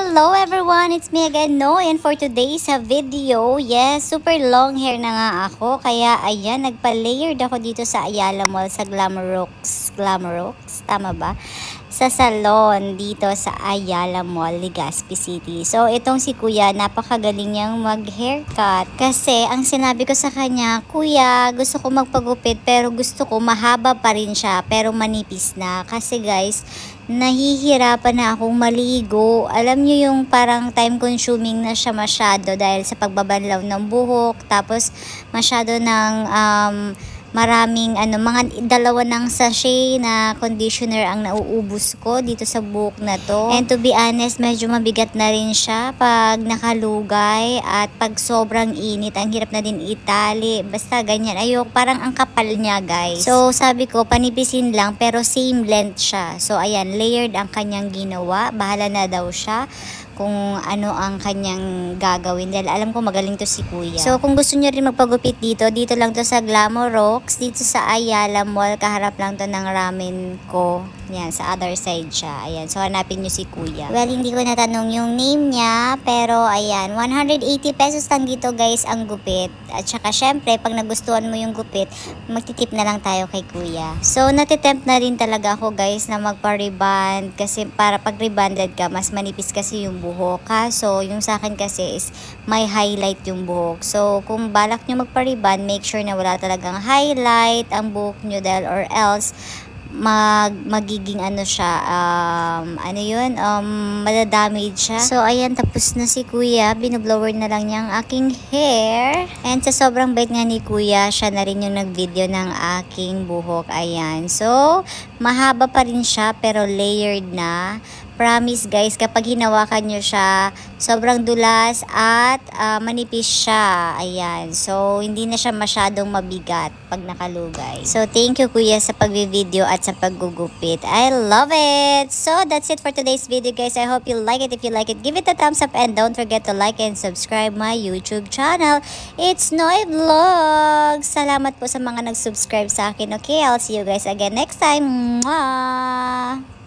Hello everyone! It's me again, No. And for today's video, yes, super long hair na nga ako. Kaya ayan, nagpa-layered ako dito sa Ayala Mall sa Glamorox. Glamorox? Tama ba? Sa salon dito sa Ayala Mall, Legazpi City. So, itong si Kuya, napakagaling niyang mag-haircut. Kasi, ang sinabi ko sa kanya, Kuya, gusto ko magpagupit pero gusto ko mahaba pa rin siya pero manipis na. Kasi guys, nahihirapan na akong maligo. Alam nyo yung parang time consuming na siya masyado dahil sa pagbabanlaw ng buhok. Tapos, masyado ng maraming mga dalawa ng sachet na conditioner ang nauubos ko dito sa buhok na to. And to be honest, medyo mabigat na rin siya pag nakalugay at pag sobrang init, ang hirap na din itali. Basta ganyan. Ayok, parang ang kapal niya, guys. So, sabi ko, panipisin lang pero same length siya. So, ayan, layered ang kanyang ginawa. Bahala na daw siya kung ano ang kanyang gagawin dahil alam ko magaling to si Kuya. So kung gusto niyo rin magpagupit dito lang to sa Glamorox, dito sa Ayala Mall, kaharap lang to ng ramen ko. Yan, sa other side siya. Ayan, so hanapin niyo si Kuya. Well, hindi ko natanong yung name niya, pero ayan, 180 pesos lang dito guys ang gupit. At saka syempre, pag nagustuhan mo yung gupit, magtitip na lang tayo kay Kuya. So natitempt na rin talaga ako guys na magpa-reband kasi para pag rebanded ka, mas manipis kasi yung buhok. Kaso, yung sa akin kasi is may highlight yung buhok. So, kung balak nyo magpa-reband, make sure na wala talagang highlight ang buhok nyo dahil or else magiging ano siya, madadamage siya. So, ayan, tapos na si Kuya. Binoblower na lang niya ang aking hair. And sa sobrang bait nga ni Kuya, siya na rin yung nag-video ng aking buhok. Ayan. So, mahaba pa rin siya, pero layered na. Promise guys, kapag hinawakan nyo siya, sobrang dulas at manipis siya. Ayan. So, hindi na siya masyadong mabigat pag nakalugay. So, thank you Kuya sa pag-video at sa paggugupit. I love it! So, that's it for today's video guys. I hope you like it. If you like it, give it a thumbs up and don't forget to like and subscribe my YouTube channel. It's Noy Vlog! Salamat po sa mga nag-subscribe sa akin. Okay, I'll see you guys again next time. Mwah!